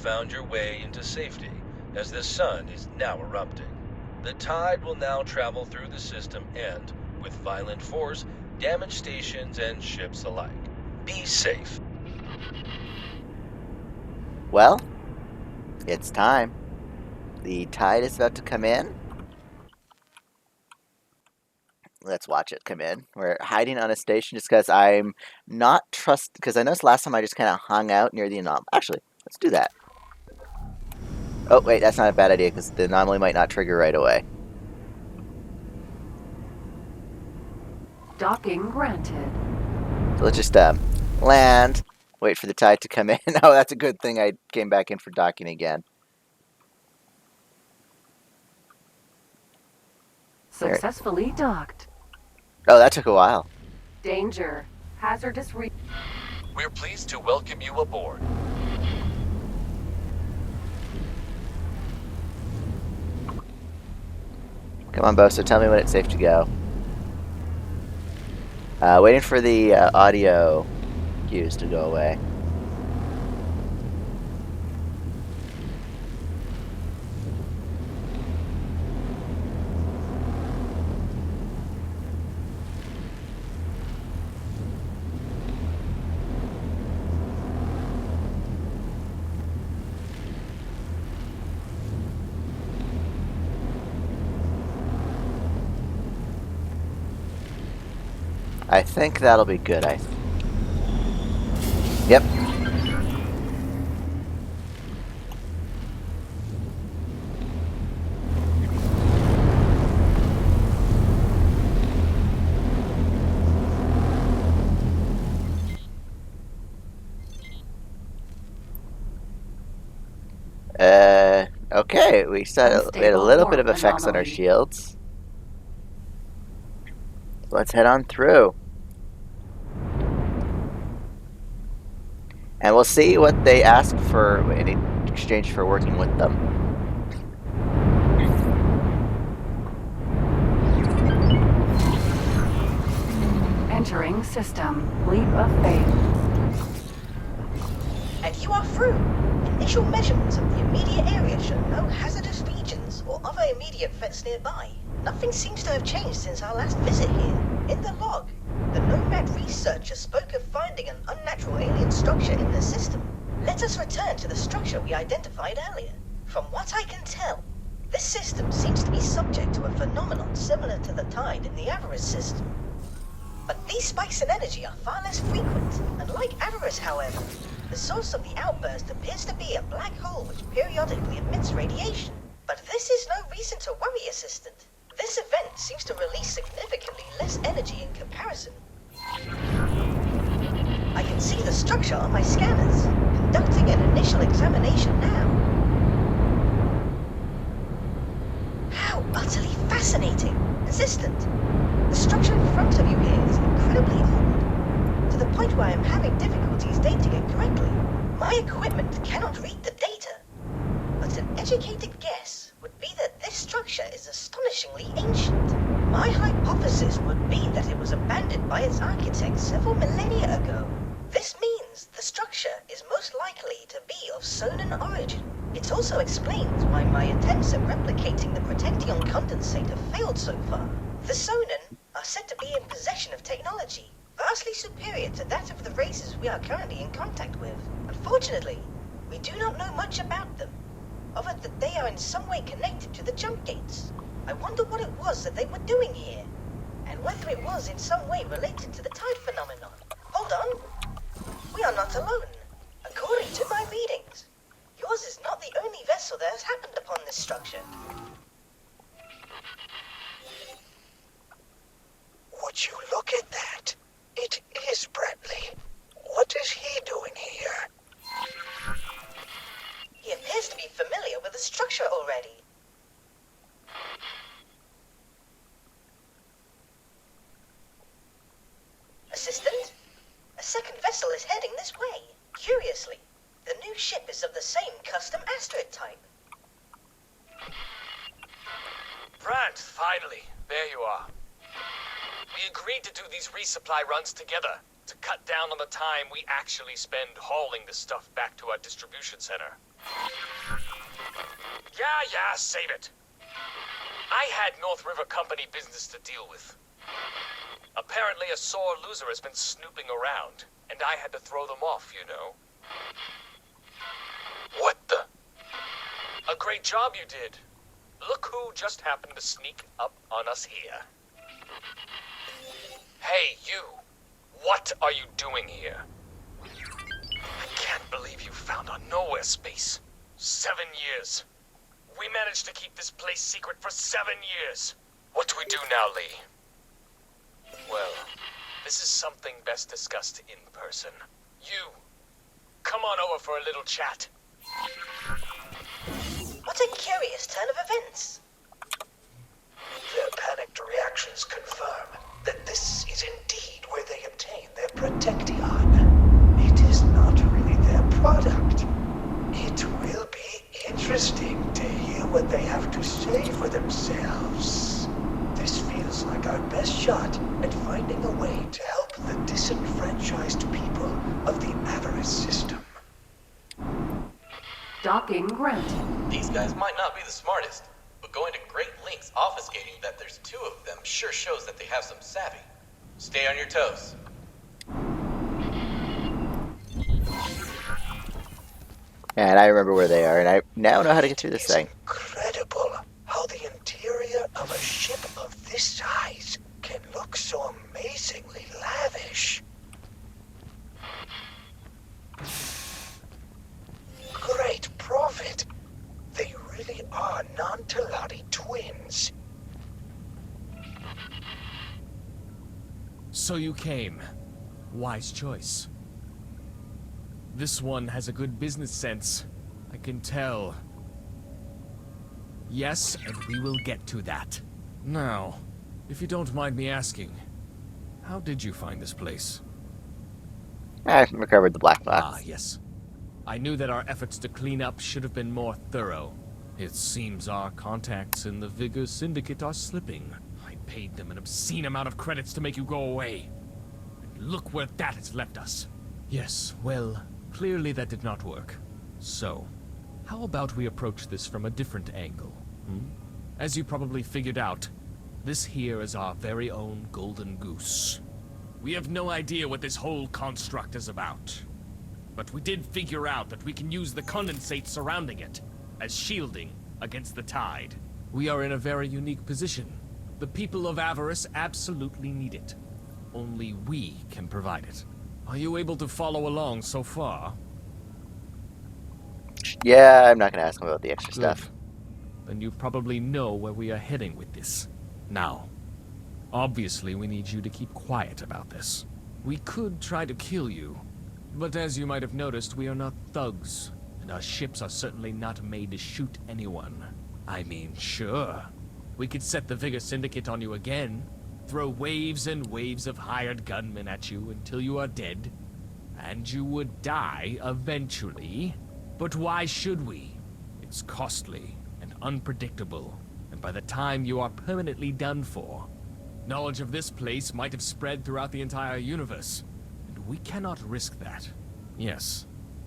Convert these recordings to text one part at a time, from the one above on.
found your way into safety, as the sun is now erupting. The tide will now travel through the system and, with violent force, damage stations and ships alike. Be safe. Well, it's time. The tide is about to come in. Let's watch it come in. We're hiding on a station just because I'm not because I noticed last time I just kind of hung out near the anomaly. Actually, let's do that. Oh, wait, that's not a bad idea because the anomaly might not trigger right away. Docking granted. So let's just land, wait for the tide to come in. Oh, that's a good thing I came back in for docking again. Successfully docked. Oh, that took a while. Danger. Hazardous We're pleased to welcome you aboard. Come on, Bo, so tell me when it's safe to go. Waiting for the audio cues to go away. I think that'll be good. Yep. Okay, we had a little bit of effects on our shields. Let's head on through. And we'll see what they ask for in exchange for working with them. Entering system. Leap of faith. And you are through. Initial measurements of the immediate area show no hazardous regions or other immediate threats nearby. Nothing seems to have changed since our last visit here. In the log, the Nomad researcher spoke of finding an unnatural alien structure in the system. Let us return to the structure we identified earlier. From what I can tell, this system seems to be subject to a phenomenon similar to the tide in the Avarice system. But these spikes in energy are far less frequent. Unlike Avarice, however, the source of the outburst appears to be a black hole which periodically emits radiation. But this is no reason to worry, Assistant. This event seems to release significantly less energy in comparison. I can see the structure on my scanners, conducting an initial examination now. How utterly fascinating! Assistant, the structure in front of you here is incredibly old, to the point where I am having difficulties dating it correctly. My equipment cannot read the data, but an educated guess would be that this structure is astonishingly ancient. My hypothesis would be that it was abandoned by its architects several millennia ago. This means the structure is most likely to be of Sonan origin. It also explains why my attempts at replicating the Protection condensate have failed so far. The Sonan are said to be in possession of technology vastly superior to that of the races we are currently in contact with. Unfortunately, we do not know much about them, other than they are in some way connected to the jump gates. I wonder what it was that they were doing here, and whether it was in some way related to the tide phenomenon. Hold on. We are not alone. According to my readings, yours is not the only vessel that has happened upon this structure. Would you look at that? It is Bradley. What is he doing here? He appears to be familiar with the structure already. Assistant? A second vessel is heading this way. Curiously, the new ship is of the same custom asteroid type. Brad, finally. There you are. We agreed to do these resupply runs together, to cut down on the time we actually spend hauling the stuff back to our distribution center. Yeah, save it. I had North River Company business to deal with. Apparently a sore loser has been snooping around, and I had to throw them off, you know. What the? A great job you did. Look who just happened to sneak up on us here. Hey, you. What are you doing here? I can't believe you found our nowhere space. 7 years. We managed to keep this place secret for 7 years. What do we do now, Lee? Well, this is something best discussed in person. You, come on over for a little chat. What a curious turn of events. Their panicked reactions confirm that this is indeed where they obtain their Protection. It is not really their product. It will be interesting to hear what they have to say for themselves. This feels like our best shot at finding a way to help the disenfranchised people of the Avarice system. Docking granted. These guys might not be the smartest, but going to great lengths obfuscating that there's 2 of them sure shows that they have some savvy. Stay on your toes. And I remember where they are, and I now know how to get through this It's thing. incredible how the interior of a ship of this size can look so amazingly lavish. Great prophet! They really are non-Telati twins. So you came. Wise choice. This one has a good business sense. I can tell. Yes, and we will get to that. Now, if you don't mind me asking, how did you find this place? I recovered the black Ah, box. yes. I knew that our efforts to clean up should have been more thorough. It seems our contacts in the Vigor Syndicate are slipping. I paid them an obscene amount of credits to make you go away. And look where that has left us. Yes, well, clearly that did not work. So, how about we approach this from a different angle? As you probably figured out, this here is our very own golden goose. We have no idea what this whole construct is about. But we did figure out that we can use the condensate surrounding it as shielding against the tide. We are in a very unique position. The people of Avarice absolutely need it. Only we can provide it. Are you able to follow along so far? Yeah, I'm not going to ask him about the extra Good. stuff. Then you probably know where we are heading with this. Now, obviously we need you to keep quiet about this. We could try to kill you, but as you might have noticed, we are not thugs, and our ships are certainly not made to shoot anyone. I mean, sure, we could set the Vigor Syndicate on you again, throw waves and waves of hired gunmen at you until you are dead, and you would die eventually. But why should we? It's costly and unpredictable, and by the time you are permanently done for, knowledge of this place might have spread throughout the entire universe, and we cannot risk that. Yes,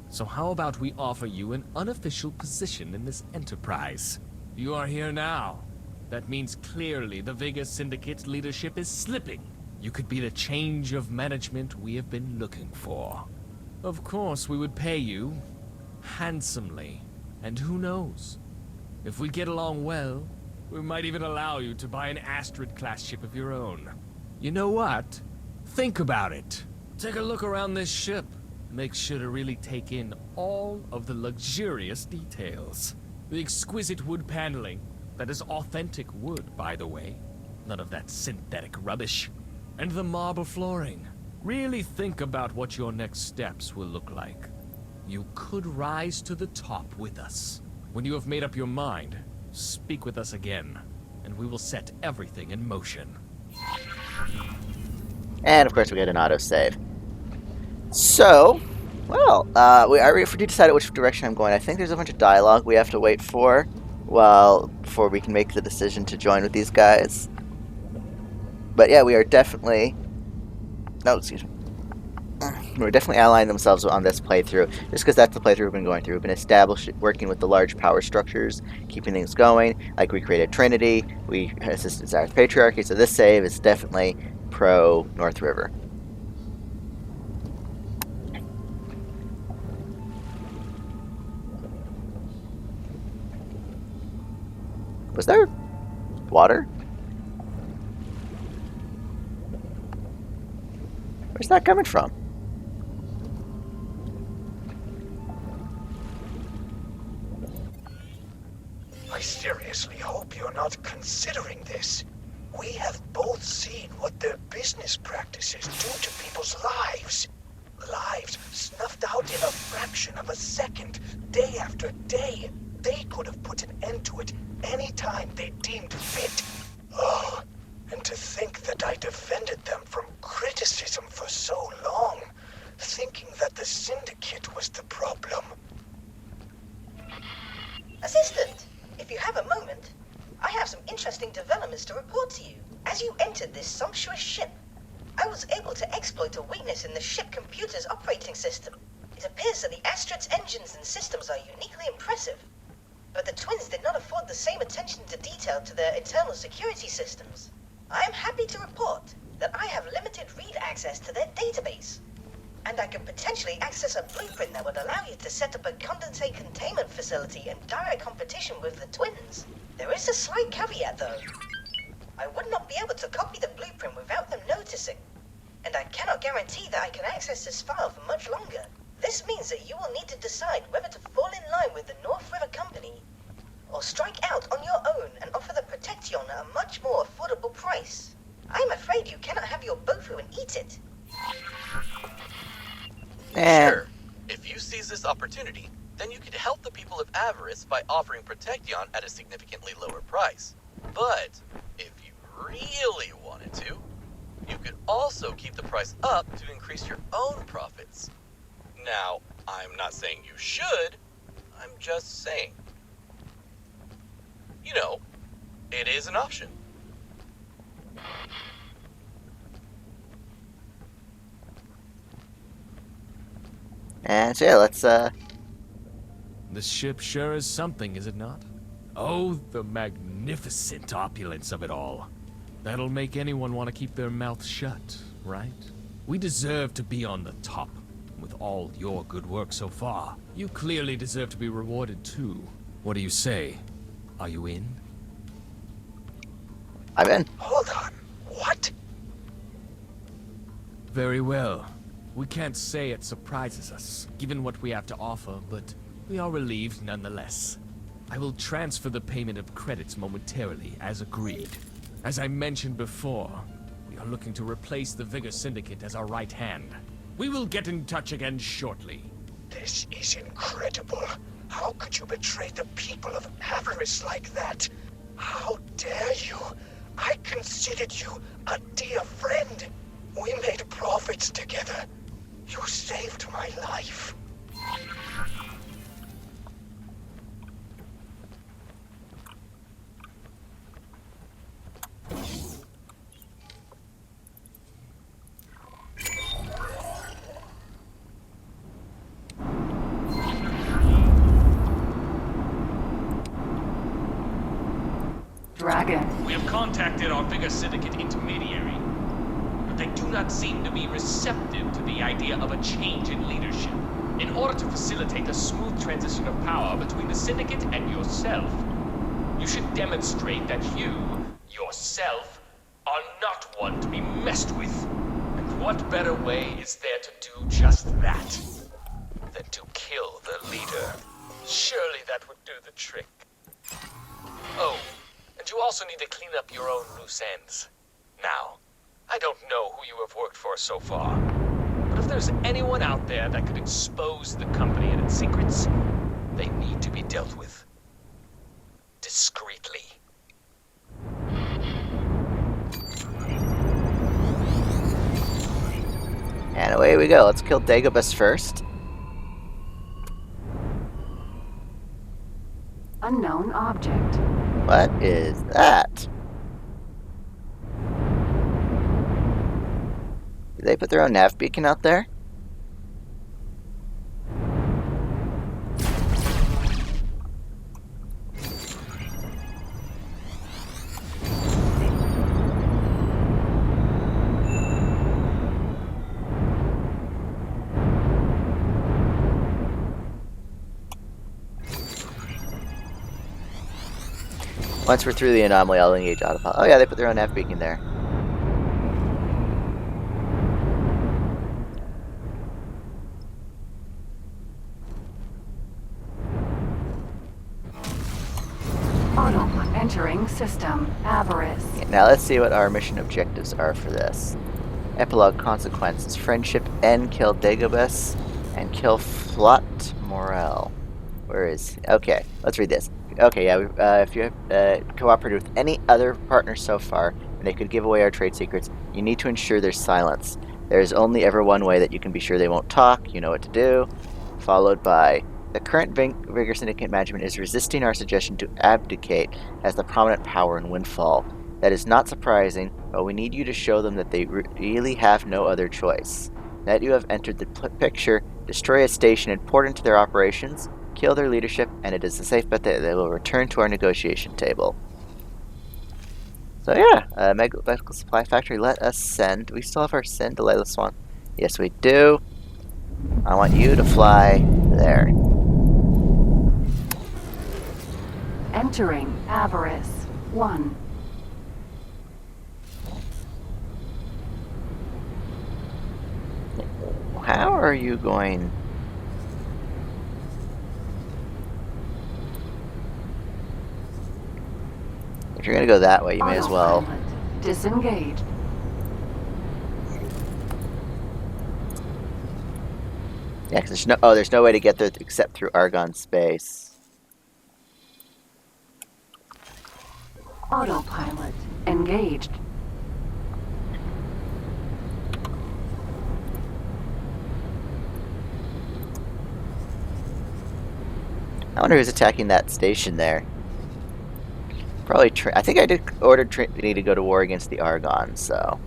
so how about we offer you an unofficial position in this enterprise? You are here now. That means clearly the Vega Syndicate leadership is slipping. You could be the change of management we have been looking for. Of course, we would pay you handsomely, and who knows? If we get along well, we might even allow you to buy an Astrid-class ship of your own. You know what? Think about it. Take a look around this ship. Make sure to really take in all of the luxurious details. The exquisite wood paneling. That is authentic wood, by the way. None of that synthetic rubbish. And the marble flooring. Really think about what your next steps will look like. You could rise to the top with us. When you have made up your mind, speak with us again, and we will set everything in motion. And of course we get an autosave. So, well, if we do decide which direction I'm going, I think there's a bunch of dialogue we have to wait for, before we can make the decision to join with these guys. But yeah, we are definitely... No, excuse me. we're definitely allying themselves on this playthrough, just because that's the playthrough we've been going through. We've been working with the large power structures, keeping things going. Like we created Trinity, we assisted Zareth Patriarchy, so this save is definitely pro North River. Was there water? Where's that coming from? I seriously hope you're not considering this. We have both seen what their business practices do to people's lives. Lives snuffed out in a fraction of a second, day after day. They could have put an end to it any time they deemed fit. Oh, and to think that I defended them from criticism for so long, thinking that the Syndicate was the problem. Assistant, if you have a moment, I have some interesting developments to report to you. As you entered this sumptuous ship, I was able to exploit a weakness in the ship computer's operating system. It appears that the Astrid's engines and systems are uniquely impressive, but the twins did not afford the same attention to detail to their internal security systems. I am happy to report that I have limited read access to their database, and I can potentially access a blueprint that would allow you to set up a condensate containment facility in direct competition with the twins. There is a slight caveat though. I would not be able to copy the blueprint without them noticing, and I cannot guarantee that I can access this file for much longer. This means that you will need to decide whether to fall in line with the North River Company, or strike out on your own and offer the Protection at a much more affordable price. I am afraid you cannot have your bofu and eat it. Sure. If you seize this opportunity, then you could help the people of Avarice by offering Protection at a significantly lower price. But if you really wanted to, you could also keep the price up to increase your own profits. Now, I'm not saying you should, I'm just saying. You know, it is an option. And so yeah, let's This ship sure is something, is it not? Oh, the magnificent opulence of it all. That'll make anyone want to keep their mouth shut, right? We deserve to be on the top. With all your good work so far, you clearly deserve to be rewarded too. What do you say? Are you in? I'm in. Hold on. What? Very well. We can't say it surprises us, given what we have to offer, but we are relieved nonetheless. I will transfer the payment of credits momentarily, as agreed. As I mentioned before, we are looking to replace the Vigor Syndicate as our right hand. We will get in touch again shortly. This is incredible. How could you betray the people of Avarice like that? How dare you? I considered you a dear friend. We made profits together. You saved my life. Dragon. We have contacted our Vigor Syndicate intermediary, but they do not seem to be receptive to the idea of a change in leadership. In order to facilitate a smooth transition of power between the Syndicate and yourself, you should demonstrate that you, yourself, are not one to be messed with. And what better way is there to do just that than to kill the leader? Surely that would do the trick. Oh, and you also need to clean up your own loose ends. Now, I don't know who you have worked for so far, but if there's anyone out there that could expose the company and its secrets, they need to be dealt with discreetly. And away we go. Let's kill Dagobus first. Unknown object. What is that? Did they put their own nav beacon out there? Once we're through the anomaly, I'll engage autopilot. Oh yeah, they put their own nav beacon there. Autopilot entering system. Avarice. Now let's see what our mission objectives are for this. Epilogue consequences: friendship, and kill Dagobah, and kill Flot Morel. Where is? Okay, let's read this. Okay, yeah. If you have cooperated with any other partner so far, and they could give away our trade secrets, you need to ensure their silence. There is only ever one way that you can be sure they won't talk. You know what to do. Followed by the current Vigor Syndicate management is resisting our suggestion to abdicate as the prominent power in Windfall. That is not surprising, but we need you to show them that they really have no other choice. Now that you have entered the picture, destroy a station important to their operations, kill their leadership, and it is a safe bet that they will return to our negotiation table. So yeah, Medical Supply Factory, let us send. Do we still have our send to Layla Swan? Yes, we do. I want you to fly there. Entering Avarice 1. How are you going? If you're going to go that way, you may as well. Autopilot disengaged. Yeah, because there's no way to get there except through Argon space. Autopilot engaged. I wonder who's attacking that station there. Probably I think I did order Trinity to go to war against the Argon, so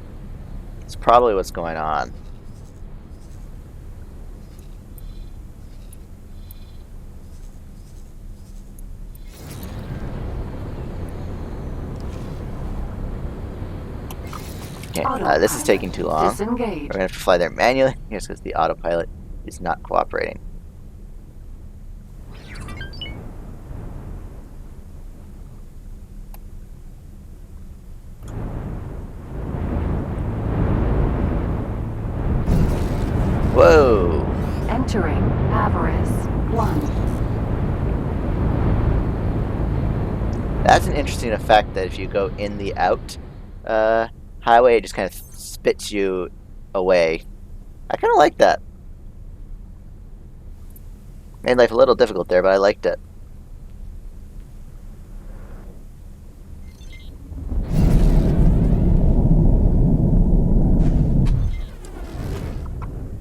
it's probably what's going on. Okay, this is taking too long. We're going to have to fly there manually. Here's because the autopilot is not cooperating. Whoa! Entering Avarice 1. That's an interesting effect that if you go in the out highway, it just kind of spits you away. I kind of like that. Made life a little difficult there, but I liked it.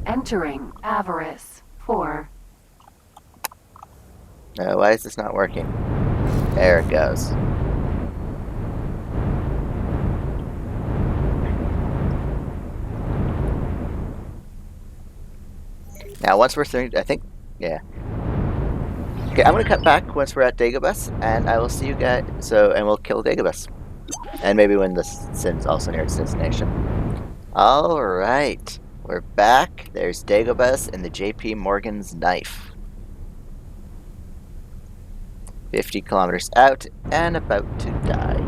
Entering Avarice 4. Why is this not working? There it goes. Now, once we're through, I think, yeah. Okay, I'm gonna cut back once we're at Dagobah, and I will see you guys. And we'll kill Dagobah, and maybe when the Sin's also near its destination. All right, we're back. There's Dagobah and the J.P. Morgan's knife. 50 kilometers out and about to die.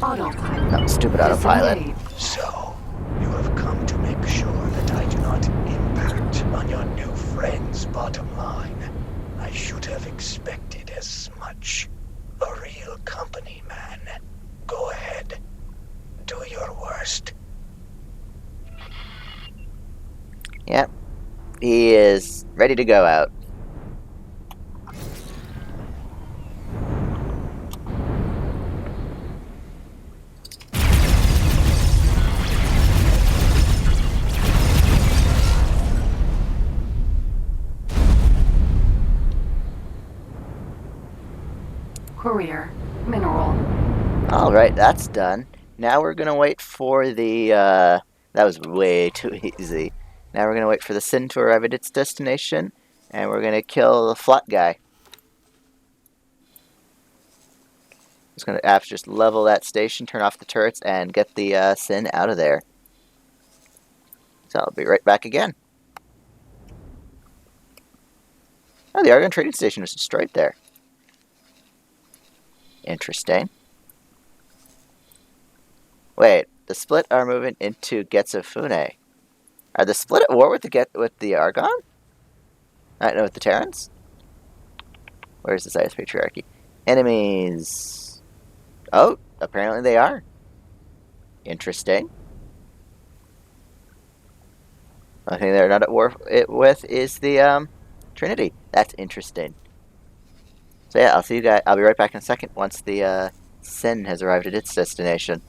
Autopilot. No, stupid autopilot. Disengaged. So, you have come to make sure that I do not impact on your new friend's bottom line. I should have expected as much. A real company man. Go ahead. Do your worst. Yep. He is ready to go out. Courier. Mineral. Alright, that's done. Now we're gonna wait for the, that was way too easy. Now we're gonna wait for the Sin to arrive at its destination, and we're gonna kill the flat guy. Just gonna have to just level that station, turn off the turrets, and get the Sin out of there. So I'll be right back again. Oh, the Argon trading station was destroyed there. Interesting. Wait, the Split are moving into Getsufune. Are the Split at war with the Argon? No, with the Terrans? Where's the Zionist Patriarchy? Enemies. Oh, apparently they are. Interesting. One thing they're not at war with is the Trinity. That's interesting. So yeah, I'll see you guys. I'll be right back in a second once the Sin has arrived at its destination.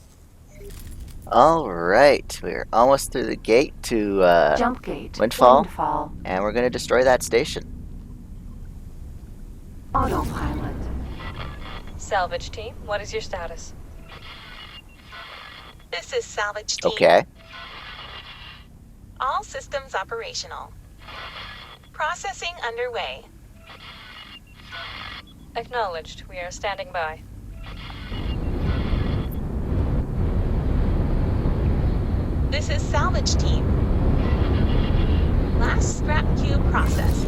All right, we're almost through the gate to Jump gate. Windfall, and we're going to destroy that station. Autopilot. Salvage team, what is your status? This is salvage team. Okay. All systems operational. Processing underway. Acknowledged. We are standing by. This is salvage team. Last scrap cube processed.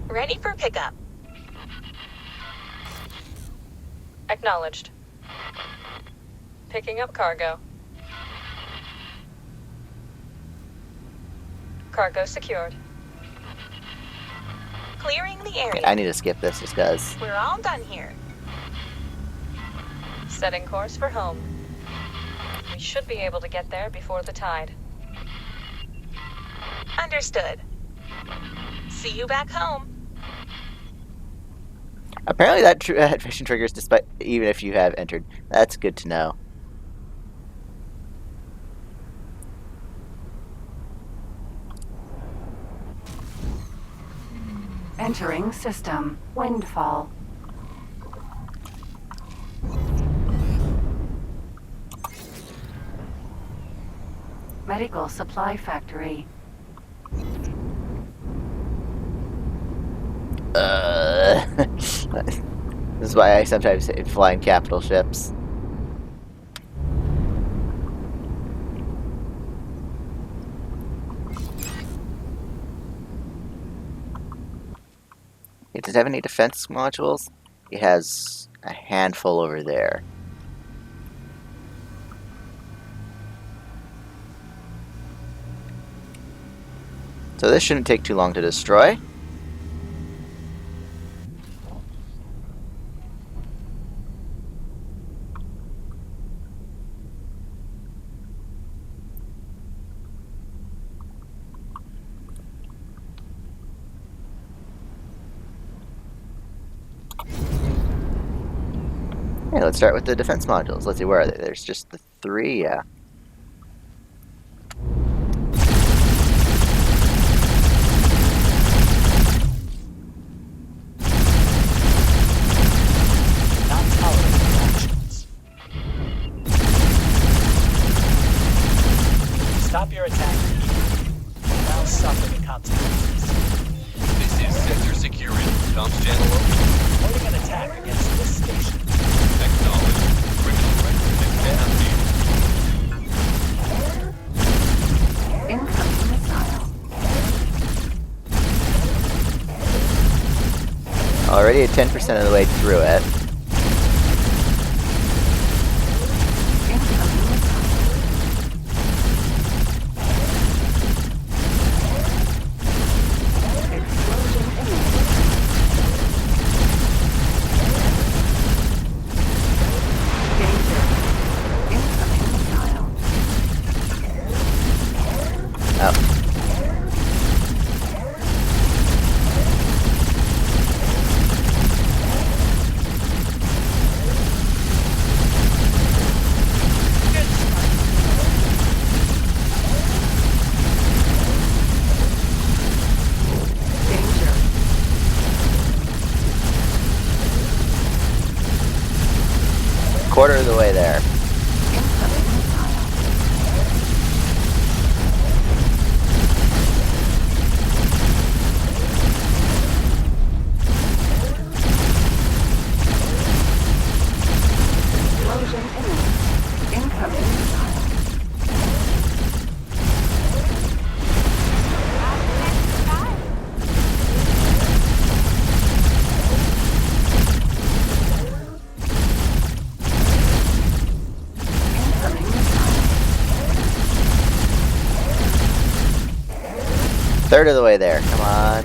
Ready for pickup. Acknowledged. Picking up cargo. Cargo secured. Clearing the area. I need to skip this just because. We're all done here. Setting course for home. We should be able to get there before the tide. Understood. See you back home. Apparently that mission triggers despite even if you have entered. That's good to know. Entering system. Windfall. Medical supply factory. This is why I sometimes hate flying capital ships. Does it have any defense modules? It has a handful over there. So this shouldn't take too long to destroy. Okay, let's start with the defense modules. Let's see, where are they? There's just the 3, yeah. Not tolerable actions. Stop your attack. Now suffer the consequences. This is Sector Security. Comms channel open. Holding an attack against this station. Acknowledged. Criminal record examined. Incoming missile. Already at 10% of the way through it. Incoming missile. Explosion imminent. Danger. Incoming missile. Oh. third of the way there. Come on.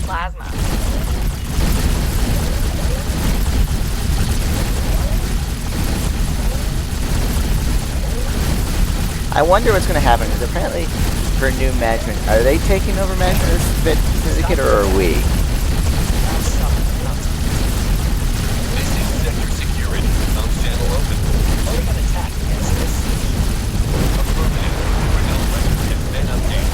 Plasma. I wonder what's going to happen, because apparently for new management, are they taking over management of this syndicate, or are we? This is sector security. Comms channel open. Are we gonna attack against this? Affirmative. Renal record has been updated.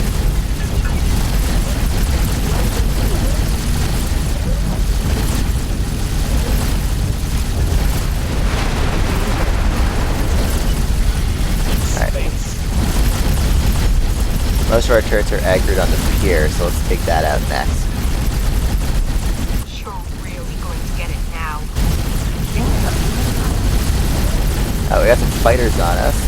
Most of our turrets are aggroed on the pier, so let's take that out next. You're really going to get it now. Oh, we got some fighters on us.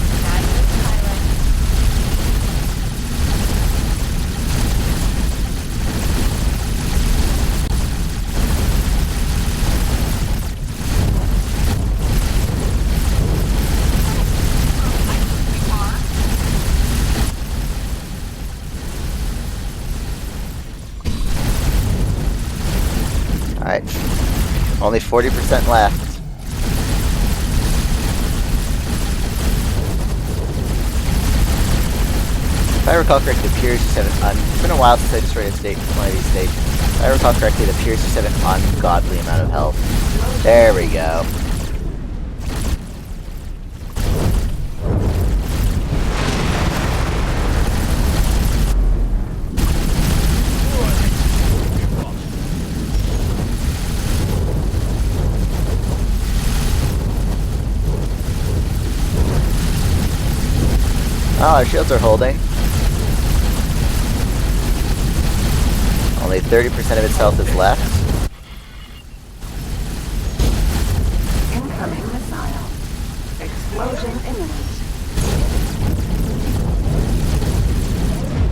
Alright. Only 40% left. If I recall correctly, the piers just have it's been a while since I destroyed one of these stations. If I recall correctly, the piers just have an ungodly amount of health. There we go. Oh, our shields are holding. Only 30% of its health is left. Incoming missile. Explosion imminent.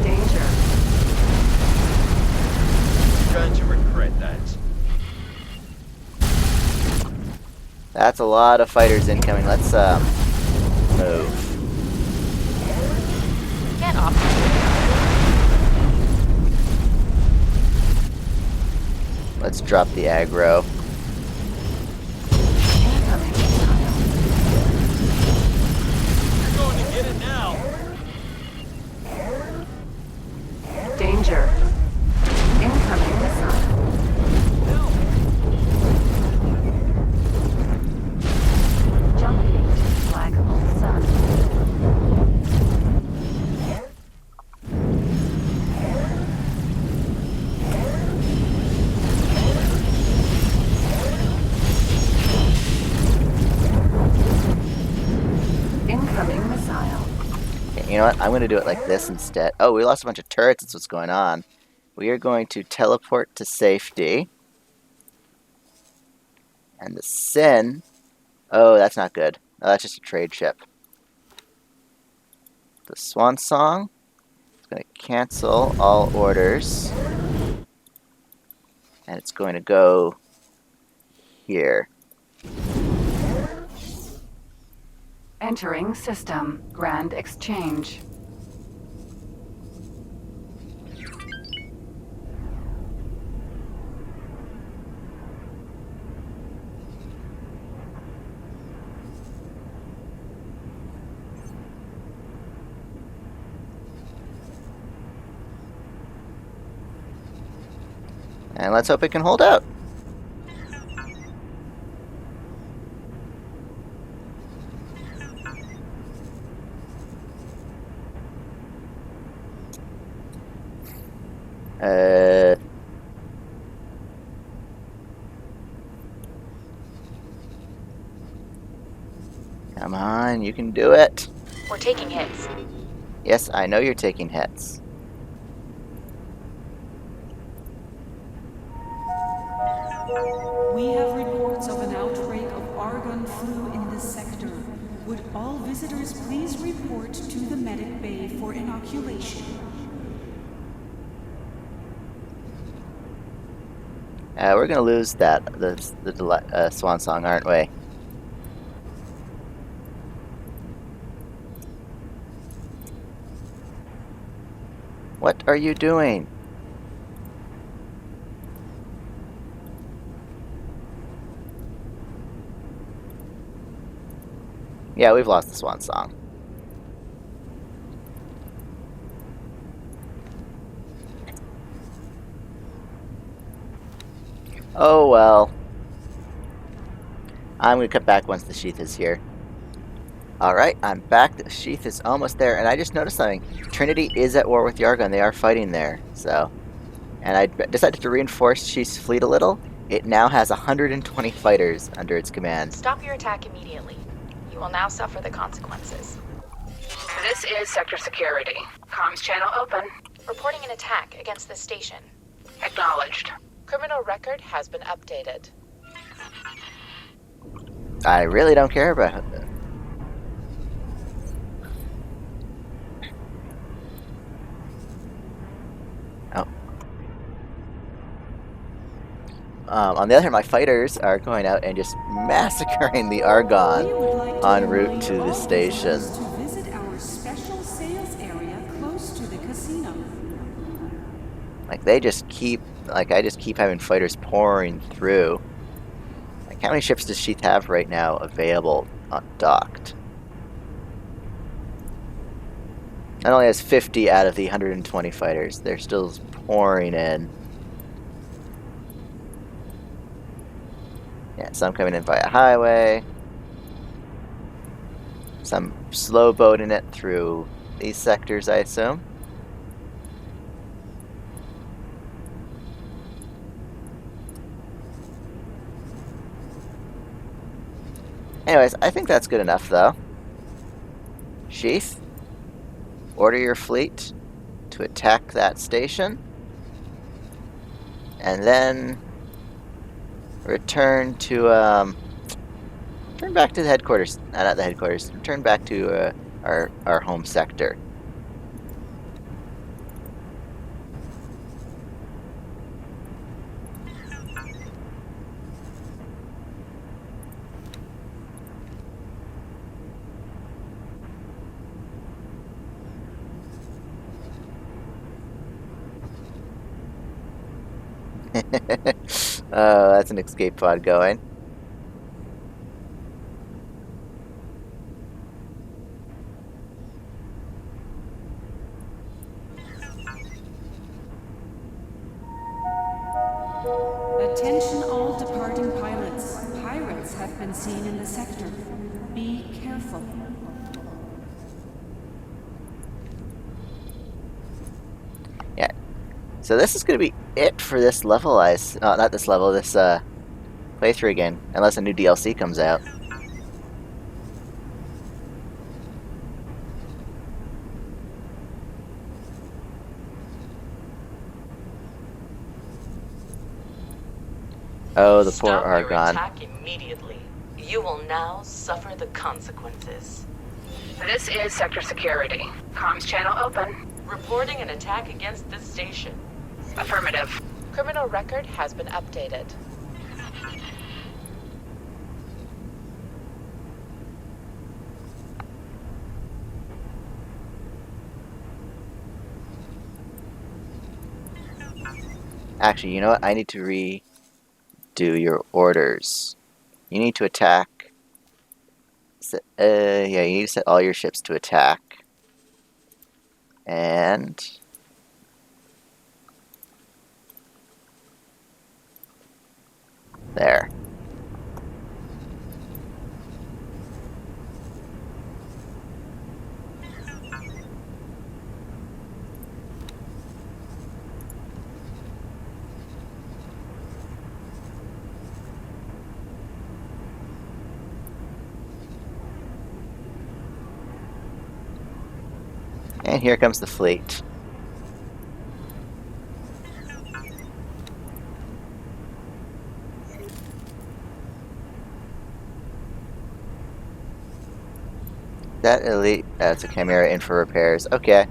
Danger. Going to regret that. That's a lot of fighters incoming. Let's move. Get off. Let's drop the aggro. Incoming missile. You're going to get it now. Danger. Incoming missile. Jumping to flaggable sun. Incoming missile. Okay, you know what? I'm going to do it like this instead. Oh, we lost a bunch of turrets. That's what's going on. We are going to teleport to safety. And the Sin... Oh, that's not good. Oh, that's just a trade ship. The Swan Song is going to cancel all orders. And it's going to go here. Entering system. Grand exchange. And let's hope it can hold out. Come on, you can do it. We're taking hits. Yes, I know you're taking hits. We have reports of an outbreak of argon flu in this sector. Would all visitors please report to the medic bay for inoculation? We're gonna lose that the swan song, aren't we? What are you doing? Yeah, we've lost the swan song. Oh well. I'm gonna cut back once the sheath is here. Alright, I'm back. The sheath is almost there, and I just noticed something. Trinity is at war with Yargon. They are fighting there, so... And I decided to reinforce Sheath's fleet a little. It now has 120 fighters under its command. Stop your attack immediately. You will now suffer the consequences. This is Sector Security. Comms channel open. Reporting an attack against the station. Acknowledged. Criminal record has been updated. I really don't care about it. Oh. On the other hand, my fighters are going out and just massacring the Argon en route to the station. To visit our special sales area close to the casino. Like, they just keep... Like, I just keep having fighters pouring through. Like, how many ships does Sheath have right now available docked? It only has 50 out of the 120 fighters. They're still pouring in. Yeah, some coming in via highway. Some slow boating it through these sectors, I assume. Anyways, I think that's good enough, though. Sheath, order your fleet to attack that station. And then return to, turn back to the headquarters. Not the headquarters. Return back to our home sector. Oh, that's an escape pod going. Attention all departing pilots. Pirates have been seen in the sector. Be careful. Yeah. So this is going to be it for this level, not this level, this playthrough again, unless a new DLC comes out. Oh, the poor Stop your Argon. attack immediately. You will now suffer the consequences. This is Sector Security. Comms channel open. Reporting an attack against the station. Affirmative. Criminal record has been updated. Actually, you know what? I need to redo your orders. You need to attack. Yeah, you need to set all your ships to attack. And there. And here comes the fleet. That elite, that's a Chimera in for repairs. Okay.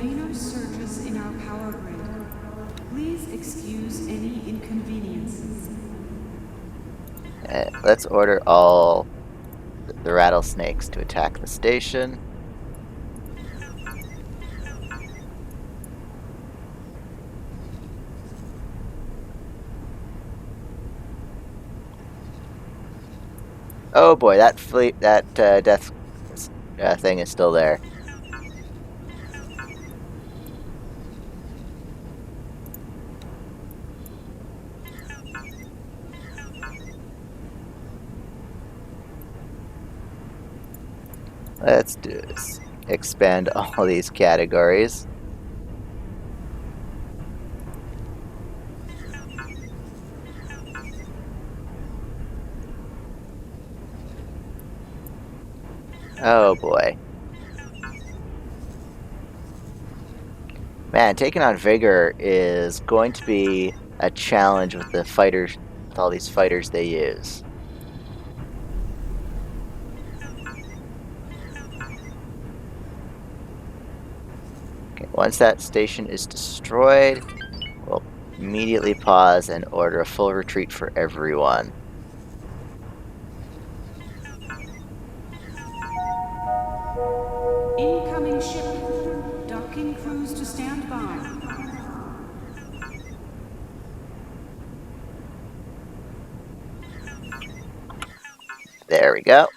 minor surges in our power grid. Please excuse any inconveniences. Let's order all the rattlesnakes to attack the station. Oh boy, that death thing is still there. Let's do this. Expand all these categories. Oh boy. Man, taking on Vigor is going to be a challenge with the fighters, with all these fighters they use. Okay, once that station is destroyed, we'll immediately pause and order a full retreat for everyone. Incoming ship. Docking crews to stand by. There we go.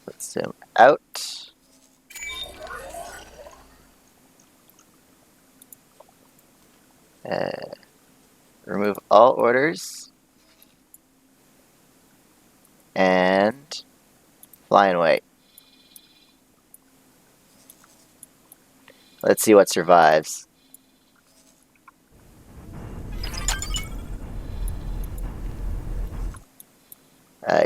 Let's zoom out. Remove all orders. And fly and wait. Let's see what survives.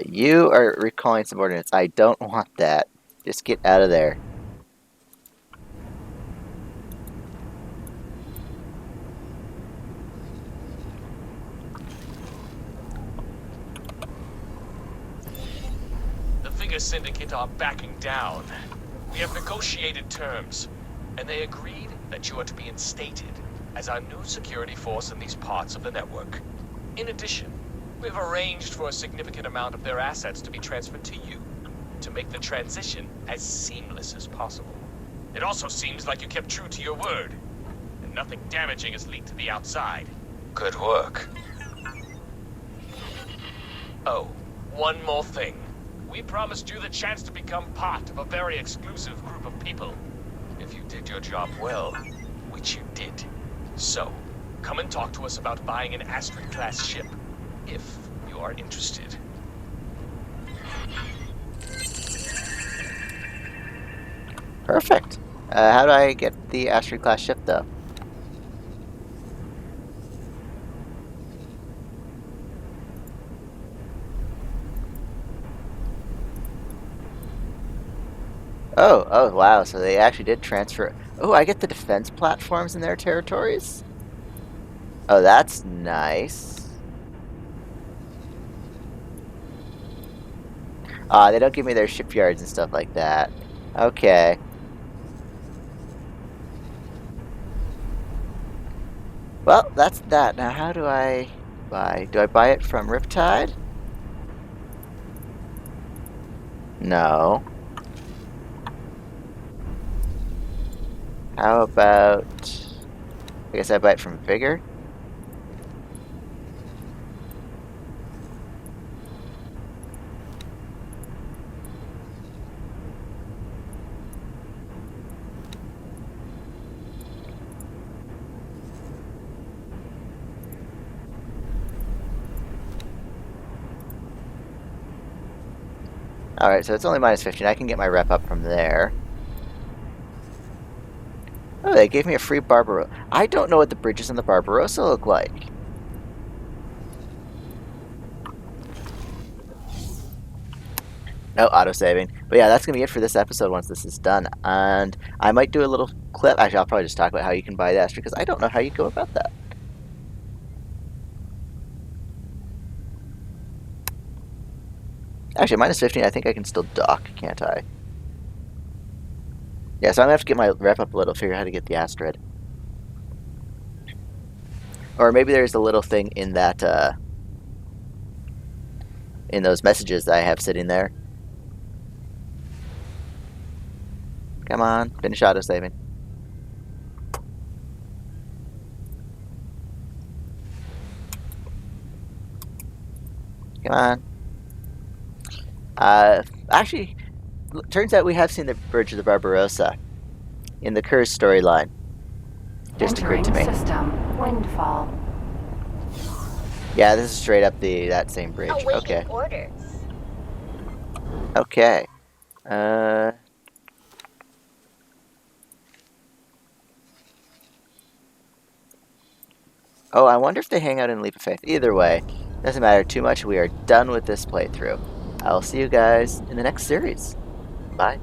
You are recalling subordinates. I don't want that. Just get out of there. The Vigor Syndicate are backing down. We have negotiated terms, and they agreed that you are to be instated as our new security force in these parts of the network. In addition, we've arranged for a significant amount of their assets to be transferred to you, to make the transition as seamless as possible. It also seems like you kept true to your word, and nothing damaging has leaked to the outside. Good work. Oh, one more thing. We promised you the chance to become part of a very exclusive group of people. If you did your job well, which you did. So, come and talk to us about buying an Astrid-class ship, if you are interested. Perfect. How do I get the Astrid-class ship, though? Oh, wow, so they actually did transfer. Oh, I get the defense platforms in their territories? Oh, that's nice. They don't give me their shipyards and stuff like that. Okay. Well, that's that. Now, how do I buy? Do I buy it from Riptide? No. How about... I guess I buy it from Vigor? Alright, so it's only minus 15. I can get my rep up from there. Oh, they gave me a free Barbarossa. I don't know what the bridges in the Barbarossa look like. No auto-saving. But yeah, that's going to be it for this episode once this is done. And I might do a little clip. Actually, I'll probably just talk about how you can buy the Astrid, because I don't know how you go about that. Actually, minus 15, I think I can still dock, can't I? Yeah, so I'm gonna have to get my rep up a little, figure out how to get the asteroid. Or maybe there's a little thing in that, in those messages that I have sitting there. Come on, finish autosaving. Come on. Actually, turns out we have seen the Bridge of the Barbarossa in the Curse storyline. Just occurred to me. System. Windfall. Yeah, this is straight up that same bridge. Okay. Orders. Okay. Oh, I wonder if they hang out in Leap of Faith. Either way, doesn't matter too much. We are done with this playthrough. I'll see you guys in the next series. Bye.